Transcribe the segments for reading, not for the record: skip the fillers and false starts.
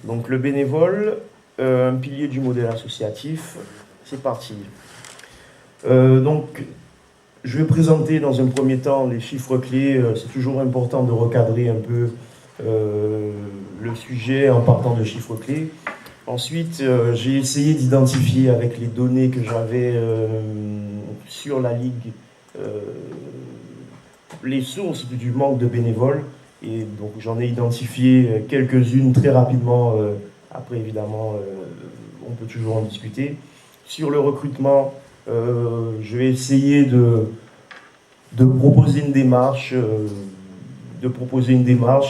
Donc le bénévole, un pilier du modèle associatif, c'est parti. Donc je vais présenter dans un premier temps les chiffres clés. C'est toujours important de recadrer un peu le sujet en partant de chiffres clés. Ensuite, j'ai essayé d'identifier avec les données que j'avais sur la Ligue les sources du manque de bénévoles. Et donc j'en ai identifié quelques-unes très rapidement. Après, évidemment, on peut toujours en discuter. Sur le recrutement, je vais essayer de proposer une démarche,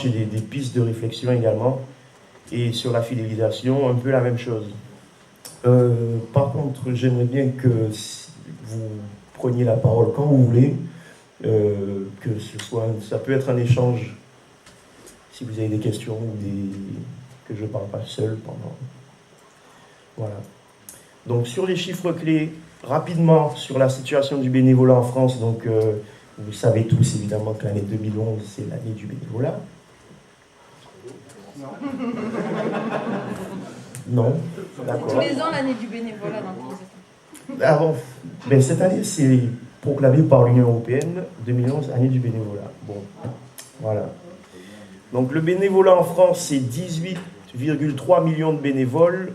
et des pistes de réflexion également. Et sur la fidélisation, un peu la même chose. Par contre, j'aimerais bien que vous preniez la parole quand vous voulez, que ça peut être un échange si vous avez des questions ou que je ne parle pas seul pendant. Voilà. Donc sur les chiffres clés, rapidement sur la situation du bénévolat en France. Donc vous savez tous évidemment que l'année 2011 c'est l'année du bénévolat. Non. D'accord. Tous les ans l'année du bénévolat dans tous les États. Ah bon, ben, cette année c'est proclamé par l'Union européenne, 2011, année du bénévolat. Bon, voilà. Donc le bénévolat en France, c'est 18,3 millions de bénévoles,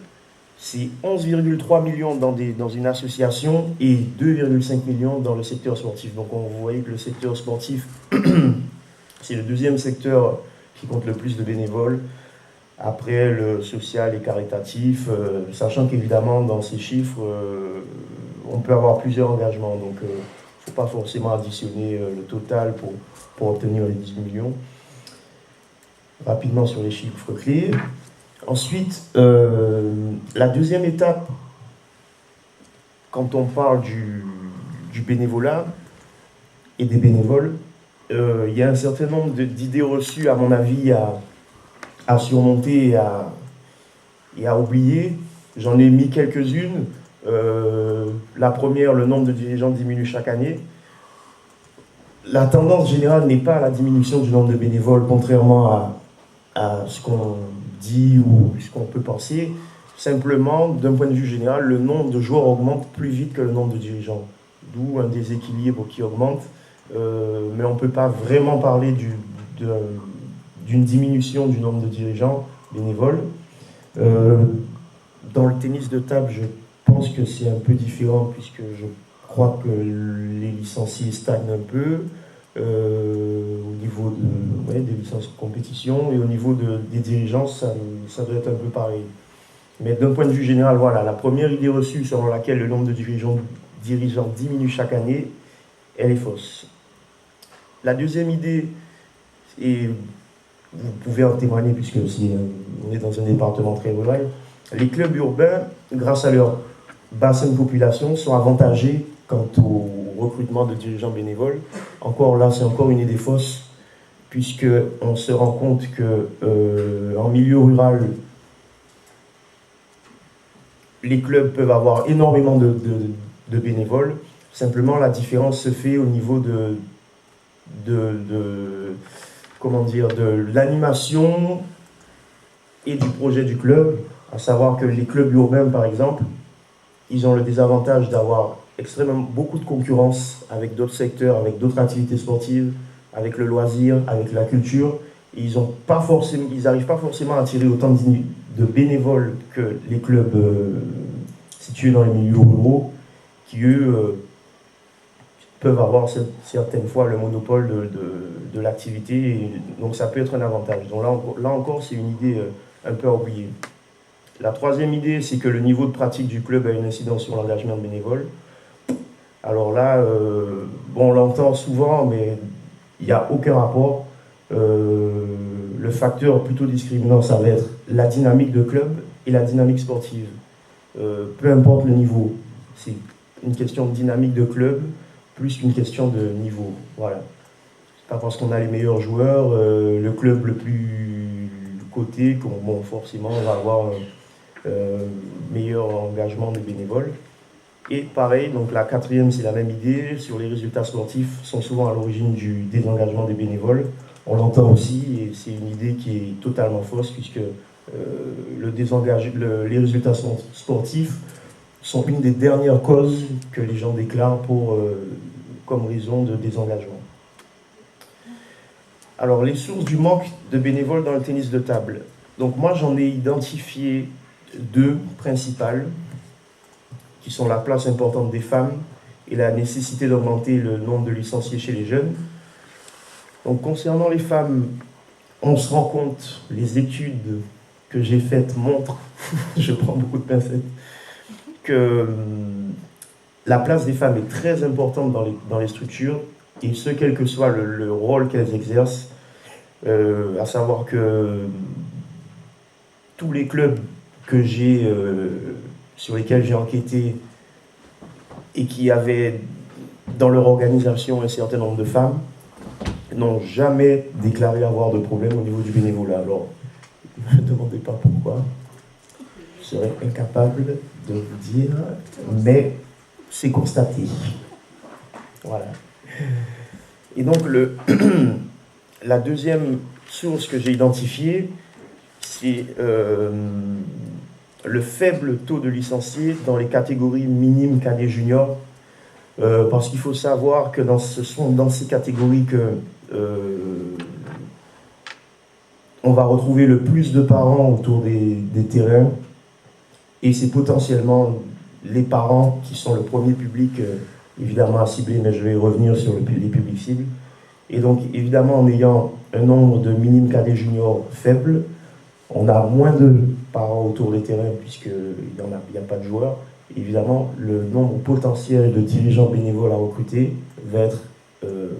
c'est 11,3 millions dans une association et 2,5 millions dans le secteur sportif. Donc vous voyez que le secteur sportif, c'est le deuxième secteur qui compte le plus de bénévoles, après le social et caritatif, sachant qu'évidemment dans ces chiffres, on peut avoir plusieurs engagements. Donc il ne faut pas forcément additionner le total pour obtenir les 18 millions. Rapidement sur les chiffres clés. Ensuite, la deuxième étape, quand on parle du bénévolat et des bénévoles, il y a un certain nombre d'idées reçues, à mon avis, à surmonter et à oublier. J'en ai mis quelques-unes. La première, le nombre de dirigeants diminue chaque année. La tendance générale n'est pas à la diminution du nombre de bénévoles, contrairement à ce qu'on dit ou ce qu'on peut penser. Simplement, d'un point de vue général, le nombre de joueurs augmente plus vite que le nombre de dirigeants. D'où un déséquilibre qui augmente. Mais on ne peut pas vraiment parler d'une diminution du nombre de dirigeants bénévoles. Dans le tennis de table, je pense que c'est un peu différent puisque je crois que les licenciés stagnent un peu. Au niveau des licences de compétition et au niveau des dirigeants, ça doit être un peu pareil. Mais d'un point de vue général, voilà, la première idée reçue selon laquelle le nombre de dirigeants diminue chaque année, elle est fausse. La deuxième idée, et vous pouvez en témoigner puisque on est dans un département très rural, les clubs urbains, grâce à leur bassin de population, sont avantagés quant au recrutement de dirigeants bénévoles. Encore là, c'est encore une idée fausse, puisqu'on se rend compte qu'en milieu rural, les clubs peuvent avoir énormément de bénévoles. Simplement, la différence se fait au niveau de l'animation et du projet du club, à savoir que les clubs urbains, par exemple, ils ont le désavantage d'avoir extrêmement beaucoup de concurrence avec d'autres secteurs, avec d'autres activités sportives, avec le loisir, avec la culture. Et ils n'arrivent pas forcément à attirer autant de bénévoles que les clubs situés dans les milieux ruraux, qui eux peuvent avoir certaines fois le monopole de l'activité. Et donc ça peut être un avantage. Donc là encore, c'est une idée un peu à oublier. La troisième idée, c'est que le niveau de pratique du club a une incidence sur l'engagement de bénévoles. Alors là, on l'entend souvent, mais il n'y a aucun rapport. Le facteur plutôt discriminant, ça va être la dynamique de club et la dynamique sportive. Peu importe le niveau, c'est une question de dynamique de club plus qu'une question de niveau. Voilà. C'est pas parce qu'on a les meilleurs joueurs, le club le plus coté, forcément, on va avoir meilleur engagement de bénévoles. Et pareil, donc la quatrième, c'est la même idée, sur les résultats sportifs, sont souvent à l'origine du désengagement des bénévoles. On l'entend aussi, et c'est une idée qui est totalement fausse, puisque les résultats sportifs sont une des dernières causes que les gens déclarent comme raison de désengagement. Alors, les sources du manque de bénévoles dans le tennis de table. Donc moi, j'en ai identifié deux principales, qui sont la place importante des femmes et la nécessité d'augmenter le nombre de licenciés chez les jeunes. Donc concernant les femmes, on se rend compte, les études que j'ai faites montrent, je prends beaucoup de pincettes, que la place des femmes est très importante dans les structures, et ce, quel que soit le rôle qu'elles exercent, à savoir que tous les clubs que sur lesquels j'ai enquêté et qui avaient dans leur organisation un certain nombre de femmes n'ont jamais déclaré avoir de problème au niveau du bénévolat. Alors, ne me demandez pas pourquoi, je serais incapable de vous dire, mais c'est constaté. Voilà. Et donc, la deuxième source que j'ai identifiée, c'est le faible taux de licenciés dans les catégories minimes, cadets, juniors, parce qu'il faut savoir que ce sont dans ces catégories que on va retrouver le plus de parents autour des terrains, et c'est potentiellement les parents qui sont le premier public évidemment à cibler, mais je vais revenir sur les publics cibles. Et donc évidemment, en ayant un nombre de minimes cadets juniors faible, on a moins de parents autour des terrains puisqu'il n'y a pas de joueurs. Évidemment, le nombre potentiel de dirigeants bénévoles à recruter va être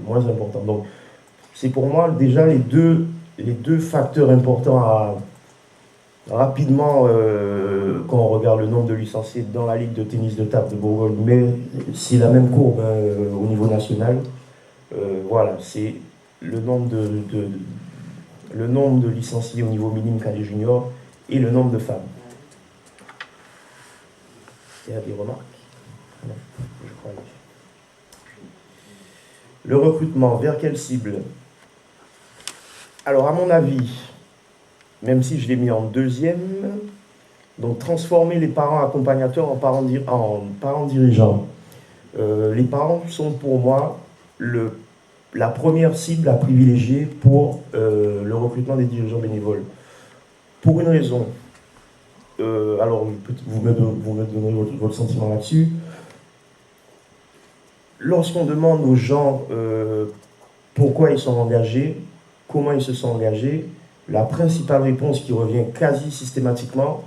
moins important. Donc, c'est pour moi déjà les deux facteurs importants à rapidement, quand on regarde le nombre de licenciés dans la Ligue de tennis de table de Bourgogne, mais c'est la même courbe au niveau national. Voilà, c'est le nombre de licenciés au niveau minime cadet junior et le nombre de femmes. Il y a des remarques? Non, je crois. Le recrutement, vers quelle cible? Alors, à mon avis, même si je l'ai mis en deuxième, donc transformer les parents accompagnateurs en parents dirigeants. Les parents sont pour moi la première cible à privilégier pour le recrutement des dirigeants bénévoles. Pour une raison. Alors, vous me donnerez votre sentiment là-dessus. Lorsqu'on demande aux gens pourquoi ils sont engagés, comment ils se sont engagés, la principale réponse qui revient quasi systématiquement,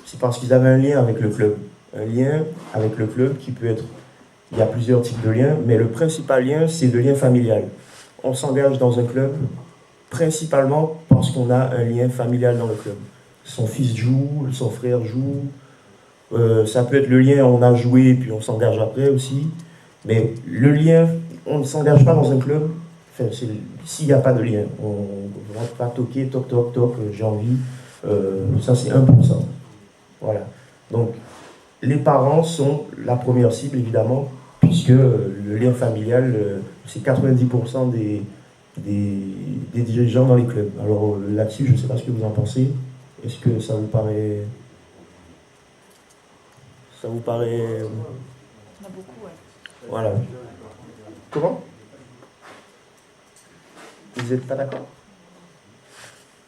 c'est parce qu'ils avaient un lien avec le club. Un lien avec le club qui peut être... Il y a plusieurs types de liens, mais le principal lien, c'est le lien familial. On s'engage dans un club principalement parce qu'on a un lien familial dans le club. Son fils joue, son frère joue. Ça peut être le lien, on a joué et puis on s'engage après aussi. Mais le lien, on ne s'engage pas dans un club. Enfin, s'il n'y a pas de lien, on ne va pas toquer, toc, toc, toc, j'ai envie. Ça, c'est 1%. Voilà. Donc, les parents sont la première cible, évidemment, puisque le lien familial, c'est 90% des dirigeants dans les clubs. Alors là-dessus, je ne sais pas ce que vous en pensez. Est-ce que ça vous paraît... Ça vous paraît... Il y en a beaucoup, ouais. Voilà. Comment? Vous n'êtes pas d'accord?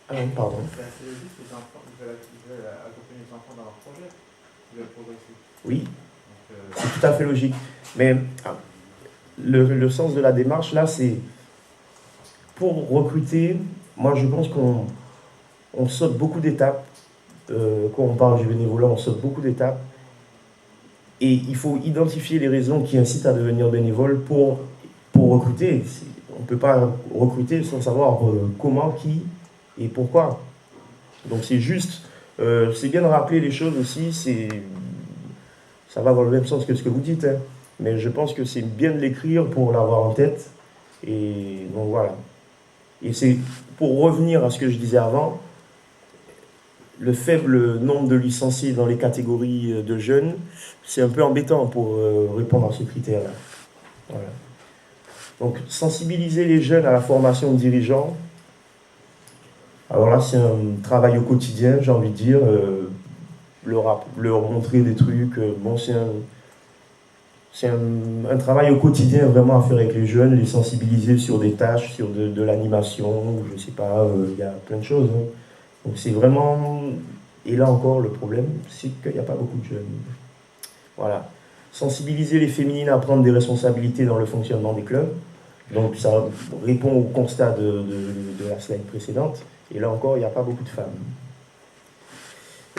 Ah non, pardon. C'est assez logique, les enfants, ils veulent accompagner les enfants dans leur projet, ils veulent progresser. Oui, c'est tout à fait logique. Mais le sens de la démarche, là, c'est pour recruter, moi je pense qu'on saute beaucoup d'étapes. Quand on parle du bénévolat, on saute beaucoup d'étapes. Et il faut identifier les raisons qui incitent à devenir bénévole pour recruter. On ne peut pas recruter sans savoir comment, qui et pourquoi. Donc c'est juste, c'est bien de rappeler les choses aussi, ça va dans le même sens que ce que vous dites, hein, mais je pense que c'est bien de l'écrire pour l'avoir en tête. Et donc voilà. Et c'est pour revenir à ce que je disais avant, le faible nombre de licenciés dans les catégories de jeunes, c'est un peu embêtant pour répondre à ce critère-là. Voilà. Donc, sensibiliser les jeunes à la formation de dirigeants, Alors là, c'est un travail au quotidien, j'ai envie de dire, leur montrer des trucs. Bon, c'est un travail au quotidien vraiment à faire avec les jeunes, les sensibiliser sur des tâches, sur de l'animation, je sais pas, il y a plein de choses, hein. Donc c'est vraiment... Et là encore, le problème, c'est qu'il n'y a pas beaucoup de jeunes. Voilà. Sensibiliser les féminines à prendre des responsabilités dans le fonctionnement des clubs. Donc ça répond au constat de la slide précédente. Et là encore, il n'y a pas beaucoup de femmes.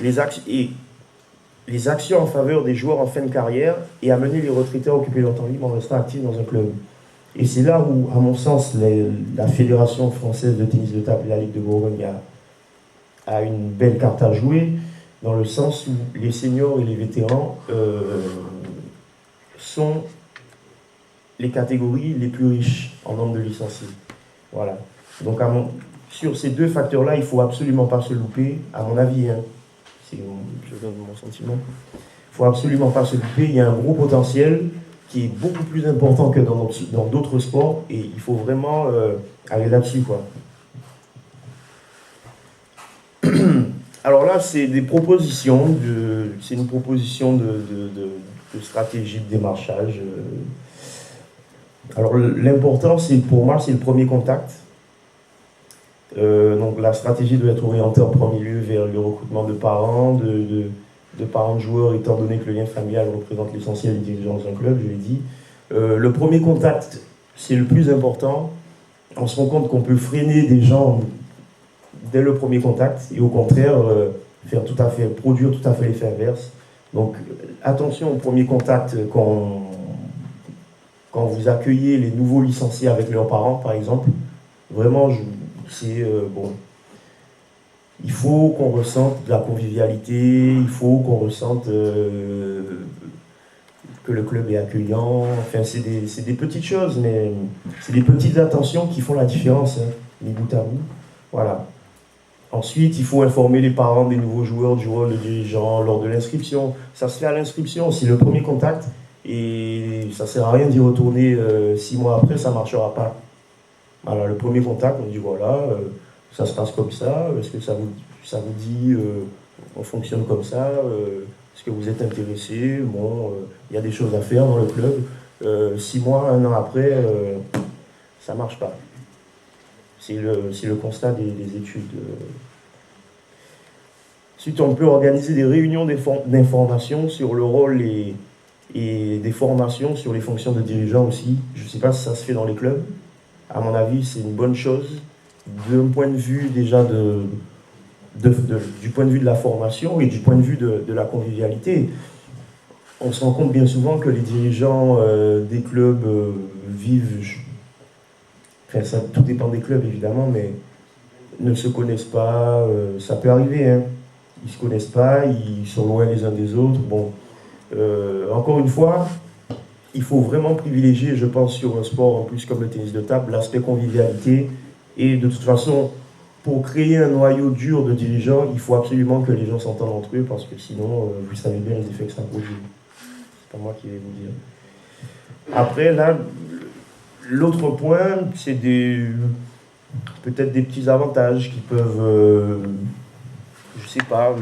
Les actions en faveur des joueurs en fin de carrière et amener les retraités à occuper leur temps libre en restant actifs dans un club. Et c'est là où, à mon sens, la Fédération française de tennis de table et la Ligue de Bourgogne a une belle carte à jouer, dans le sens où les seniors et les vétérans sont les catégories les plus riches en nombre de licenciés. Voilà. Donc sur ces deux facteurs-là, il ne faut absolument pas se louper, à mon avis, hein. Je donne mon sentiment. Il ne faut absolument pas se louper, il y a un gros potentiel qui est beaucoup plus important que dans d'autres sports, et il faut vraiment aller là-dessus, quoi. Alors là, c'est des propositions, c'est une proposition de stratégie de démarchage. Alors l'important, pour moi, c'est le premier contact. Donc la stratégie doit être orientée en premier lieu vers le recrutement de parents, de parents de joueurs, étant donné que le lien familial représente l'essentiel des dirigeants dans un club, je l'ai dit. Le premier contact, c'est le plus important. On se rend compte qu'on peut freiner des gens dès le premier contact et au contraire produire tout à fait l'effet inverse. Donc attention au premier contact quand vous accueillez les nouveaux licenciés avec leurs parents, par exemple. Vraiment, bon. Il faut qu'on ressente de la convivialité, il faut qu'on ressente que le club est accueillant. Enfin, c'est des petites choses, mais c'est des petites attentions qui font la différence, hein, les bout à bout. Voilà. Ensuite, il faut informer les parents des nouveaux joueurs du rôle de dirigeant lors de l'inscription. Ça se fait à l'inscription, c'est le premier contact. Et ça ne sert à rien d'y retourner 6 mois après, ça ne marchera pas. Voilà, le premier contact, on dit voilà, ça se passe comme ça, est-ce que ça vous dit, on fonctionne comme ça, est-ce que vous êtes intéressé? Bon, il y a des choses à faire dans le club. 6 mois, 1 an après, ça ne marche pas. C'est le constat des études. Ensuite, on peut organiser des réunions d'information sur le rôle et des formations sur les fonctions de dirigeants aussi. Je ne sais pas si ça se fait dans les clubs. À mon avis, c'est une bonne chose. D'un point de vue déjà du point de vue de la formation et du point de vue de la convivialité. On se rend compte bien souvent que les dirigeants des clubs vivent... Enfin, ça, tout dépend des clubs évidemment, mais ne se connaissent pas. Ça peut arriver, hein. Ils ne se connaissent pas, ils sont loin les uns des autres. Bon, encore une fois, il faut vraiment privilégier, je pense, sur un sport en plus comme le tennis de table, l'aspect convivialité. Et de toute façon, pour créer un noyau dur de dirigeants, il faut absolument que les gens s'entendent entre eux, parce que sinon, vous savez bien les effets que ça produit. C'est pas moi qui vais vous dire. Après, là, l'autre point, c'est peut-être des petits avantages qui peuvent... je sais pas,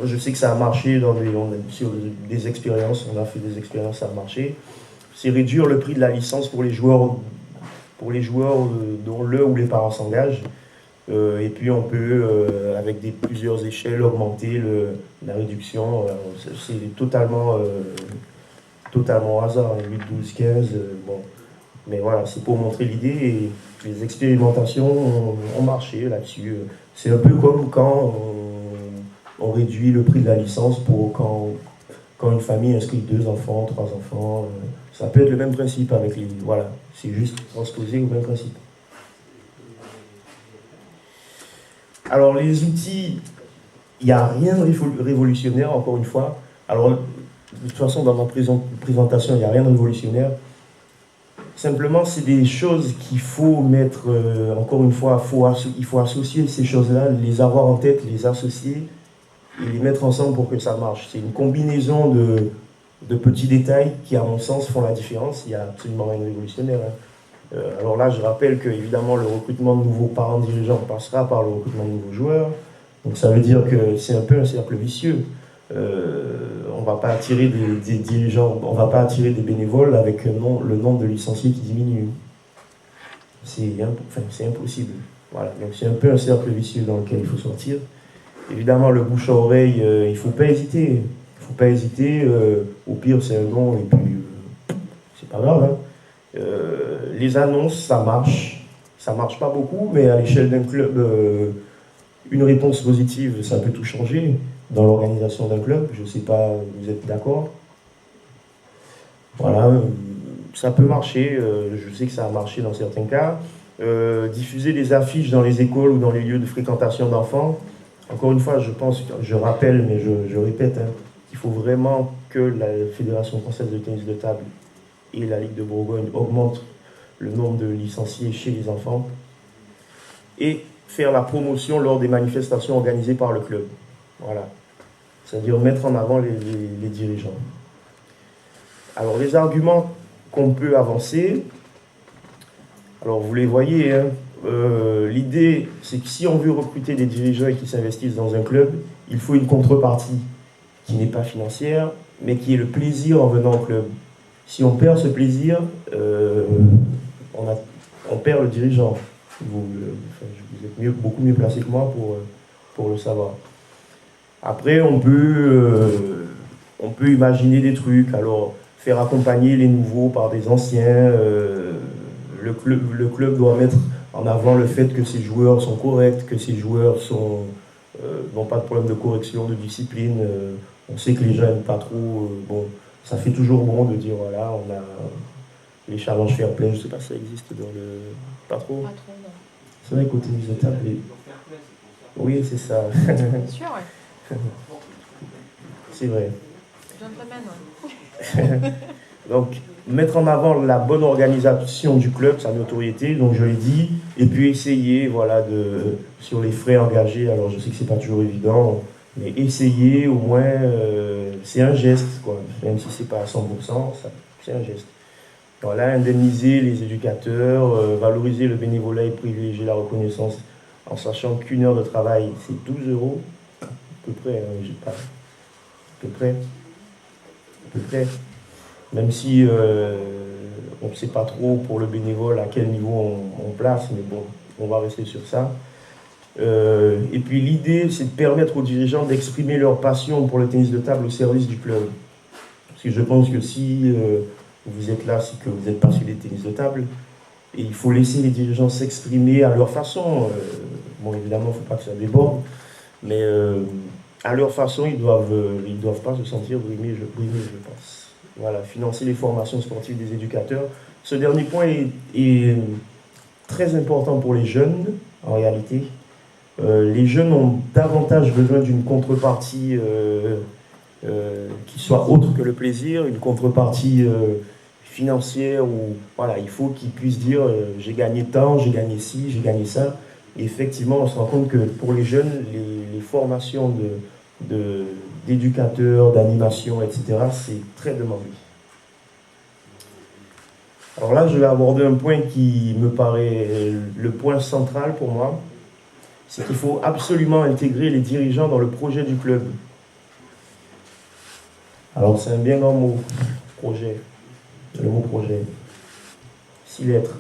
je sais que ça a marché sur des expériences, on a fait des expériences, ça a marché. C'est réduire le prix de la licence pour les joueurs dont le ou les parents s'engagent. Et puis on peut, avec plusieurs échelles, augmenter la réduction. C'est totalement au hasard, 8, 12, 15. Bon. Mais voilà, c'est pour montrer l'idée et les expérimentations ont marché là-dessus. C'est un peu comme quand on réduit le prix de la licence quand une famille inscrit 2 enfants, 3 enfants. Ça peut être le même principe avec les... Voilà, c'est juste transposé au même principe. Alors les outils, il n'y a rien de révolutionnaire, encore une fois. Alors, de toute façon, dans ma présentation, il n'y a rien de révolutionnaire. Simplement, c'est des choses qu'il faut mettre, encore une fois, il faut associer ces choses-là, les avoir en tête, les associer et les mettre ensemble pour que ça marche. C'est une combinaison de petits détails qui, à mon sens, font la différence. Il n'y a absolument rien de révolutionnaire, hein. Alors là, je rappelle que évidemment le recrutement de nouveaux parents dirigeants passera par le recrutement de nouveaux joueurs. Donc ça veut dire que c'est un peu un cercle vicieux. On ne va pas attirer des dirigeants, on ne va pas attirer des bénévoles avec le nombre de licenciés qui diminue. C'est impossible. Voilà. Donc c'est un peu un cercle vicieux dans lequel il faut sortir. Évidemment, le bouche à oreille, il ne faut pas hésiter. Il ne faut pas hésiter. Au pire, c'est un non et puis c'est pas grave. Hein. Les annonces, ça marche. Ça marche pas beaucoup, mais à l'échelle d'un club, une réponse positive, ça peut tout changer dans l'organisation d'un club. Je ne sais pas, vous êtes d'accord? Voilà, ça peut marcher. Je sais que ça a marché dans certains cas. Diffuser des affiches dans les écoles ou dans les lieux de fréquentation d'enfants. Encore une fois, je rappelle, mais je répète, hein, qu'il faut vraiment que la Fédération française de tennis de table et la Ligue de Bourgogne augmentent le nombre de licenciés chez les enfants et faire la promotion lors des manifestations organisées par le club. Voilà. C'est-à-dire mettre en avant les dirigeants. Alors, les arguments qu'on peut avancer, alors vous les voyez, hein, l'idée, c'est que si on veut recruter des dirigeants et qui s'investissent dans un club, il faut une contrepartie qui n'est pas financière, mais qui est le plaisir en venant au club. Si on perd ce plaisir, on perd le dirigeant. Vous êtes beaucoup mieux placé que moi pour le savoir. Après, on peut imaginer des trucs. Alors, faire accompagner les nouveaux par des anciens. Le club doit mettre en avant le fait que ses joueurs sont corrects, que ses joueurs n'ont pas de problème de correction, de discipline. On sait que les gens n'aiment pas trop. Bon, ça fait toujours bon de dire, voilà, on a les challenges fair play, je ne sais pas si ça existe dans le... Pas trop. Pas trop, non. C'est vrai qu'au tennis de table... Oui, c'est ça. Bien sûr, ouais. C'est vrai. Gentleman, ouais. Donc, mettre en avant la bonne organisation du club, sa notoriété, donc je l'ai dit, et puis essayer, voilà, sur les frais engagés, alors je sais que c'est pas toujours évident, mais essayer au moins, c'est un geste, quoi, même si c'est pas à 100%, c'est un geste. Voilà, indemniser les éducateurs, valoriser le bénévolat et privilégier la reconnaissance, en sachant qu'une heure de travail, c'est 12 euros, à peu près, hein, j'ai pas, à peu près. Même si on ne sait pas trop pour le bénévole à quel niveau on place, mais bon, on va rester sur ça. Et puis l'idée, c'est de permettre aux dirigeants d'exprimer leur passion pour le tennis de table au service du club. Parce que je pense que si vous êtes là, c'est que vous êtes passionné de tennis de table, et il faut laisser les dirigeants s'exprimer à leur façon. Bon, évidemment, il ne faut pas que ça déborde, mais à leur façon, ils doivent pas se sentir brimés, je pense. Voilà, financer les formations sportives des éducateurs. Ce dernier point est très important pour les jeunes, en réalité. Les jeunes ont davantage besoin d'une contrepartie qui soit autre que le plaisir, une contrepartie financière où voilà, il faut qu'ils puissent dire j'ai gagné tant, j'ai gagné ci, j'ai gagné ça. Et effectivement, on se rend compte que pour les jeunes, les formations d'éducateurs, d'animation, etc., c'est très demandé. Alors là, je vais aborder un point qui me paraît le point central pour moi, c'est qu'il faut absolument intégrer les dirigeants dans le projet du club. Alors c'est un bien grand mot, projet, le mot projet, 6 lettres.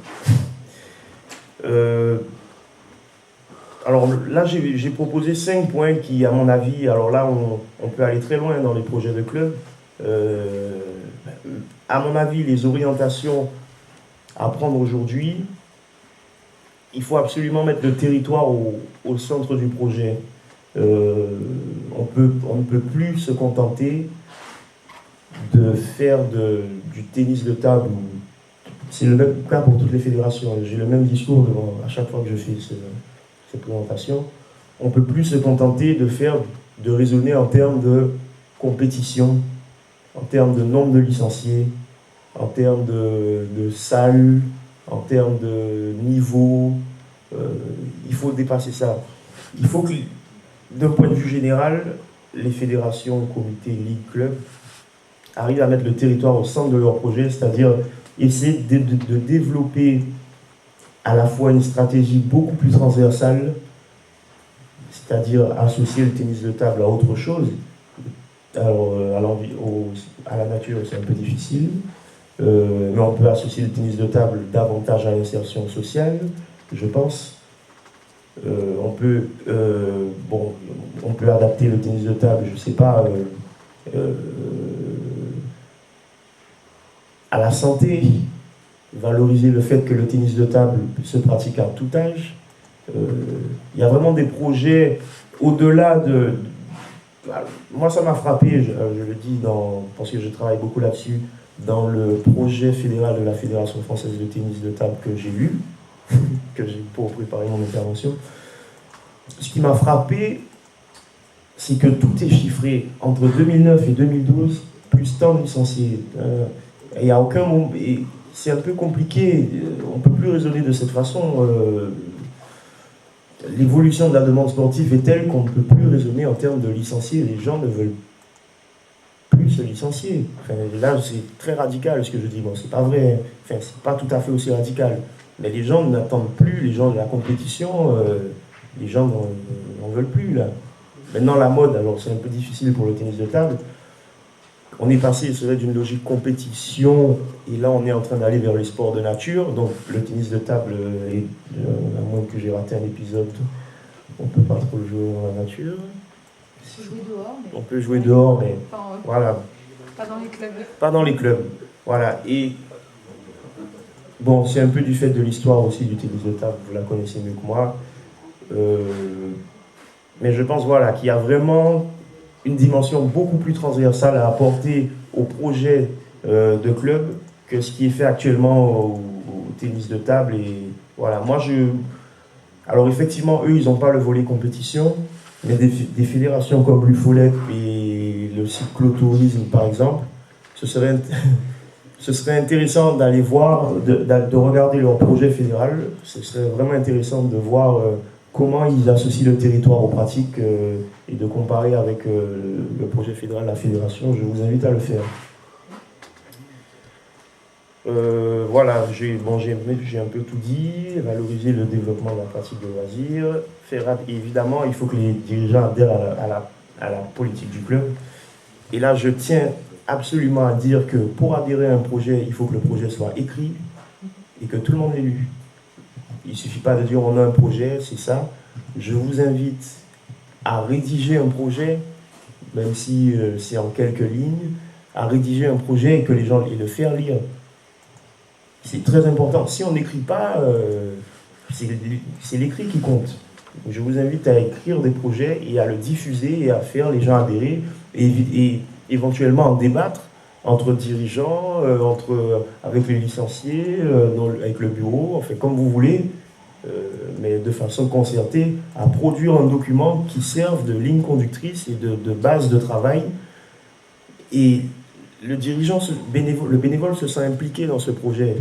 Alors là, j'ai proposé 5 points qui, à mon avis, alors là, on peut aller très loin dans les projets de club. À mon avis, les orientations à prendre aujourd'hui, il faut absolument mettre le territoire au centre du projet. On ne peut plus se contenter de faire du tennis de table. C'est le même cas pour toutes les fédérations. J'ai le même discours à chaque fois que je fais cette présentation. On ne peut plus se contenter de raisonner en termes de compétition, en termes de nombre de licenciés, en termes de salles, en termes de niveau. Il faut dépasser ça. Il faut que, d'un point de vue général, les fédérations, comités, ligues, clubs arrivent à mettre le territoire au centre de leur projet, c'est-à-dire essayer de développer à la fois une stratégie beaucoup plus transversale, c'est-à-dire associer le tennis de table à autre chose. Alors, à la nature, c'est un peu difficile, mais on peut associer le tennis de table davantage à l'insertion sociale, je pense. On peut adapter le tennis de table, je ne sais pas, à la santé, valoriser le fait que le tennis de table se pratique à tout âge. Il y a vraiment des projets au-delà de... Moi, ça m'a frappé, je le dis parce que je travaille beaucoup là-dessus, dans le projet fédéral de la Fédération française de tennis de table que j'ai lu, que j'ai pour préparer mon intervention. Ce qui m'a frappé, c'est que tout est chiffré. Entre 2009 et 2012, plus tant de licenciés. Il n'y a aucun moment... C'est un peu compliqué, on ne peut plus raisonner de cette façon. L'évolution de la demande sportive est telle qu'on ne peut plus raisonner en termes de licenciés. Les gens ne veulent plus se licencier. Enfin, là, c'est très radical ce que je dis. Bon, c'est pas vrai, enfin, c'est pas tout à fait aussi radical. Mais les gens n'attendent plus, les gens de la compétition, les gens n'en veulent plus, là. Maintenant, la mode, alors c'est un peu difficile pour le tennis de table. On est passé, c'est vrai, d'une logique compétition, et là, on est en train d'aller vers les sports de nature. Donc, le tennis de table, à moins que j'ai raté un épisode, on ne peut pas trop le jouer dans la nature. Jouer dehors, mais... On peut jouer dehors, mais Enfin, voilà. Pas dans les clubs. Pas dans les clubs. Voilà. Et bon, c'est un peu du fait de l'histoire aussi du tennis de table, vous la connaissez mieux que moi. Mais je pense voilà, qu'il y a vraiment une dimension beaucoup plus transversale à apporter au projet de club que ce qui est fait actuellement au tennis de table. Et voilà, alors effectivement, eux, ils n'ont pas le volet compétition, mais des fédérations comme l'UFOLEP et le cyclotourisme, par exemple, ce serait intéressant d'aller voir, de regarder leur projet fédéral. Ce serait vraiment intéressant de voir comment ils associent le territoire aux pratiques et de comparer avec le projet fédéral de la fédération. Je vous invite à le faire. Voilà, j'ai un peu tout dit. Valoriser le développement de la pratique de loisirs. Évidemment, il faut que les dirigeants adhèrent à la politique du club. Et là, je tiens absolument à dire que pour adhérer à un projet, il faut que le projet soit écrit et que tout le monde l'ait lu. Il ne suffit pas de dire on a un projet, c'est ça. Je vous invite à rédiger un projet, même si c'est en quelques lignes, à rédiger un projet et que les gens et le faire lire. C'est très important. Si on n'écrit pas, c'est l'écrit qui compte. Je vous invite à écrire des projets et à le diffuser et à faire les gens adhérer et éventuellement en débattre entre dirigeants, avec les licenciés, avec le bureau, enfin comme vous voulez, mais de façon concertée, à produire un document qui serve de ligne conductrice et de base de travail. Et le dirigeant, le bénévole se sent impliqué dans ce projet.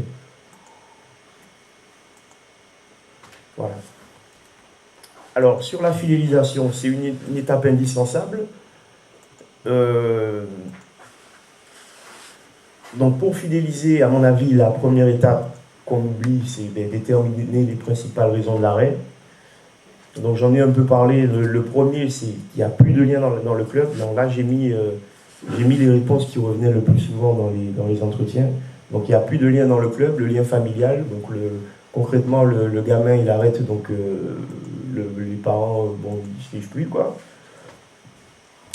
Voilà. Alors, sur la fidélisation, c'est une étape indispensable. Donc, pour fidéliser, à mon avis, la première étape qu'on oublie, c'est de déterminer les principales raisons de l'arrêt. Donc, j'en ai un peu parlé. Le premier, c'est qu'il n'y a plus de lien dans le club. Donc là, j'ai mis les réponses qui revenaient le plus souvent dans les entretiens. Donc, il n'y a plus de lien dans le club, le lien familial. Donc, concrètement, le gamin, il arrête, donc les parents, ils ne suivent plus, quoi.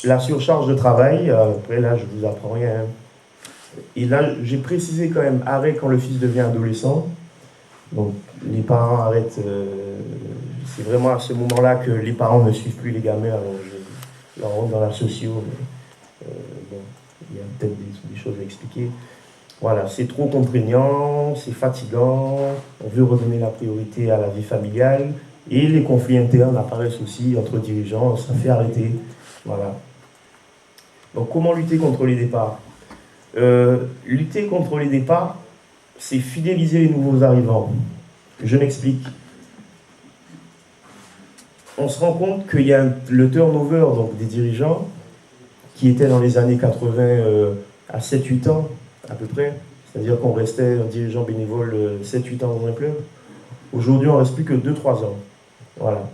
La surcharge de travail, après là, je ne vous apprends rien. Et là, j'ai précisé quand même arrêt quand le fils devient adolescent. Donc, les parents arrêtent. C'est vraiment à ce moment-là que les parents ne suivent plus les gamins. Alors, je leur rentre dans la socio. Il y a peut-être des choses à expliquer. Voilà, c'est trop contraignant, c'est fatigant. On veut redonner la priorité à la vie familiale. Et les conflits internes apparaissent aussi entre dirigeants. Ça fait arrêter. Voilà. Donc, comment lutter contre les départs ? Lutter contre les départs, c'est fidéliser les nouveaux arrivants. Je m'explique. On se rend compte qu'il y a le turnover donc, des dirigeants qui était dans les années 80 à 7-8 ans à peu près. C'est-à-dire qu'on restait un dirigeant bénévole 7-8 ans dans un club. Aujourd'hui, on ne reste plus que 2-3 ans. Voilà.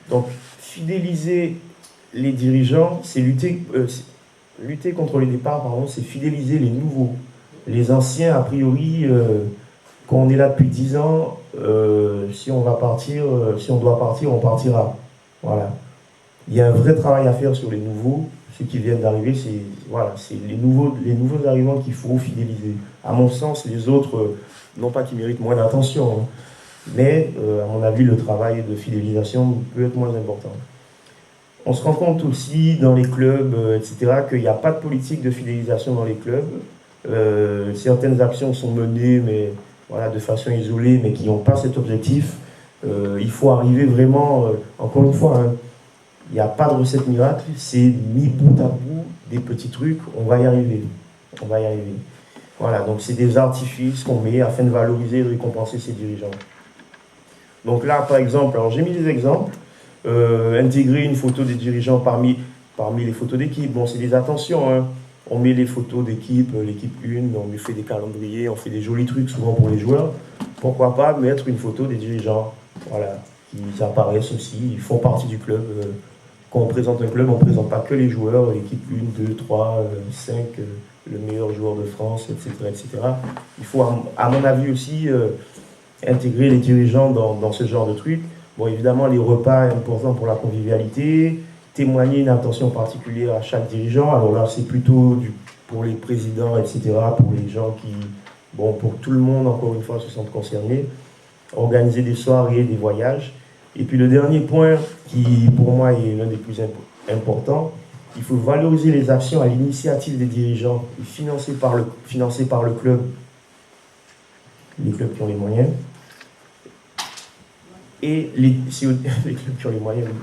Donc, fidéliser les dirigeants, c'est lutter contre les départs, pardon, c'est fidéliser les nouveaux. Les anciens, a priori, quand on est là depuis 10 ans, si on va partir, si on doit partir, on partira. Voilà. Il y a un vrai travail à faire sur les nouveaux. Ceux qui viennent d'arriver, c'est voilà, les nouveaux arrivants qu'il faut fidéliser. À mon sens, les autres, non pas qu'ils méritent moins d'attention, hein, mais à mon avis, le travail de fidélisation peut être moins important. On se rend compte aussi dans les clubs, etc., qu'il n'y a pas de politique de fidélisation dans les clubs. Certaines actions sont menées, mais voilà, de façon isolée, mais qui n'ont pas cet objectif. Il faut arriver vraiment, encore une fois, hein, il n'y a pas de recette miracle, c'est mis bout à bout des petits trucs, on va y arriver. On va y arriver. Voilà, donc c'est des artifices qu'on met afin de valoriser et de récompenser ces dirigeants. Donc là, par exemple, alors j'ai mis des exemples. Intégrer une photo des dirigeants parmi les photos d'équipe. Bon, c'est des attentions, hein. On met les photos d'équipe, l'équipe 1, on lui fait des calendriers, on fait des jolis trucs souvent pour les joueurs. Pourquoi pas mettre une photo des dirigeants, voilà, qui apparaissent aussi, ils font partie du club. Quand on présente un club, on ne présente pas que les joueurs, l'équipe 1, 2, 3, 5, le meilleur joueur de France, etc. etc. Il faut, à mon avis aussi, intégrer les dirigeants dans ce genre de trucs. Bon, évidemment, les repas importants pour la convivialité, témoigner une attention particulière à chaque dirigeant. Alors là, c'est plutôt pour les présidents, etc., pour les gens qui, bon, pour tout le monde, encore une fois, se sentent concernés. Organiser des soirées, des voyages. Et puis le dernier point, qui pour moi est l'un des plus importants, il faut valoriser les actions à l'initiative des dirigeants, financées par le club, les clubs qui ont les moyens. Et les clubs qui ont les moyens, oui.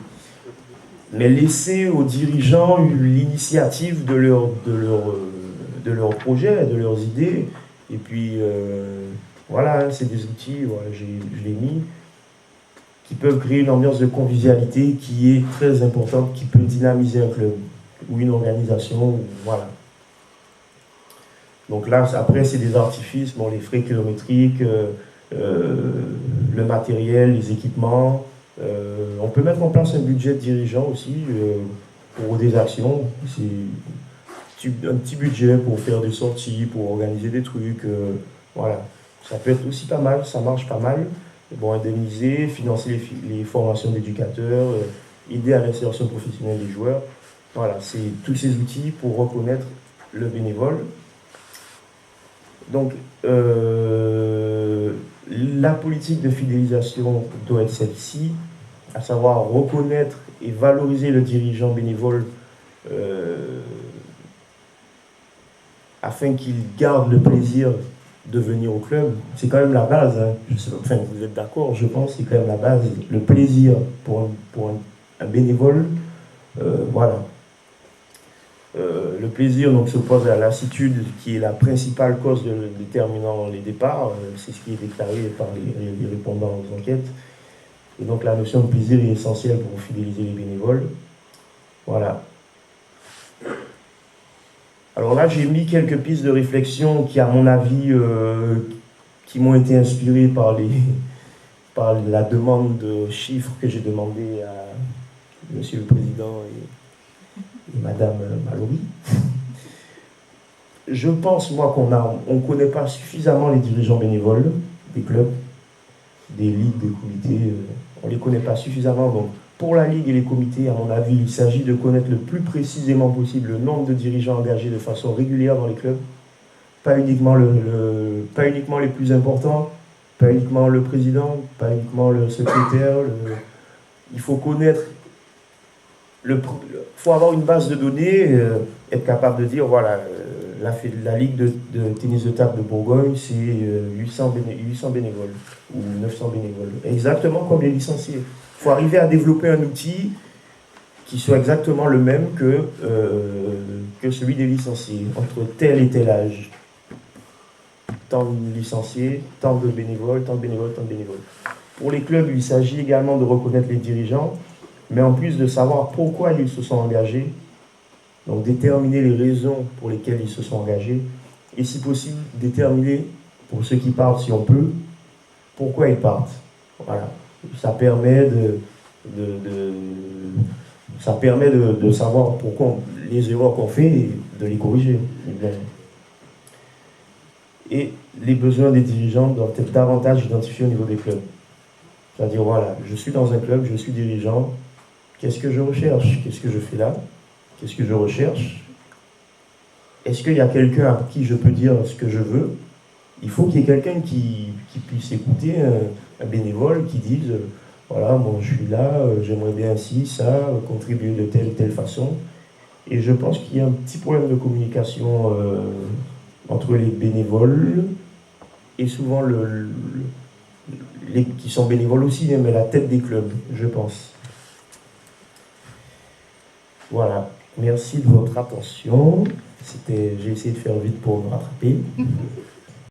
Mais laisser aux dirigeants l'initiative de leur projet, de leurs idées. Et puis, voilà, c'est des outils, voilà, je l'ai mis, qui peuvent créer une ambiance de convivialité qui est très importante, qui peut dynamiser un club ou une organisation, voilà. Donc là, après, c'est des artifices, bon, les frais kilométriques, le matériel, les équipements. On peut mettre en place un budget de dirigeant aussi pour des actions. C'est un petit budget pour faire des sorties, pour organiser des trucs. Voilà. Ça peut être aussi pas mal, ça marche pas mal. Bon, indemniser, financer les formations d'éducateurs, aider à l'insertion professionnelle des joueurs. Voilà, c'est tous ces outils pour reconnaître le bénévole. Donc, la politique de fidélisation doit être celle-ci, à savoir reconnaître et valoriser le dirigeant bénévole afin qu'il garde le plaisir de venir au club. C'est quand même la base, hein. Je sais pas, enfin, vous êtes d'accord, je pense, c'est quand même la base. Le plaisir pour un bénévole, voilà. Le plaisir donc, s'oppose à la lassitude qui est la principale cause déterminant les départs. C'est ce qui est déclaré par les répondants aux enquêtes. Et donc la notion de plaisir est essentielle pour fidéliser les bénévoles. Voilà. Alors là, j'ai mis quelques pistes de réflexion qui, à mon avis, qui m'ont été inspirées par la demande de chiffres que j'ai demandé à Monsieur le Président et Madame Mallory. Je pense, moi, qu'on ne connaît pas suffisamment les dirigeants bénévoles des clubs, des ligues, des comités. On ne les connaît pas suffisamment. Donc, pour la ligue et les comités, à mon avis, il s'agit de connaître le plus précisément possible le nombre de dirigeants engagés de façon régulière dans les clubs. Pas uniquement les plus importants, pas uniquement le président, pas uniquement le secrétaire. Il faut connaître. Il faut avoir une base de données, être capable de dire, voilà, la Ligue de tennis de table de Bourgogne, c'est 800 bénévoles ou 900 bénévoles. Exactement comme les licenciés. Il faut arriver à développer un outil qui soit exactement le même que celui des licenciés, entre tel et tel âge. Tant de licenciés, tant de bénévoles, tant de bénévoles, tant de bénévoles. Pour les clubs, il s'agit également de reconnaître les dirigeants, mais en plus de savoir pourquoi ils se sont engagés, donc déterminer les raisons pour lesquelles ils se sont engagés, et si possible, déterminer, pour ceux qui partent, si on peut, pourquoi ils partent. Voilà. Ça permet ça permet de savoir pourquoi les erreurs qu'on fait et de les corriger. Et les besoins des dirigeants doivent être davantage identifiés au niveau des clubs. C'est-à-dire, voilà, je suis dans un club, je suis dirigeant, qu'est-ce que je recherche? Qu'est-ce que je fais là? Qu'est-ce que je recherche? Est-ce qu'il y a quelqu'un à qui je peux dire ce que je veux? Il faut qu'il y ait quelqu'un qui puisse écouter un bénévole qui dise voilà, moi je suis là, j'aimerais bien ci, ça, contribuer de telle ou telle façon. Et je pense qu'il y a un petit problème de communication entre les bénévoles et souvent les qui sont bénévoles aussi, mais la tête des clubs, je pense. Voilà, merci de votre attention. J'ai essayé de faire vite pour me rattraper.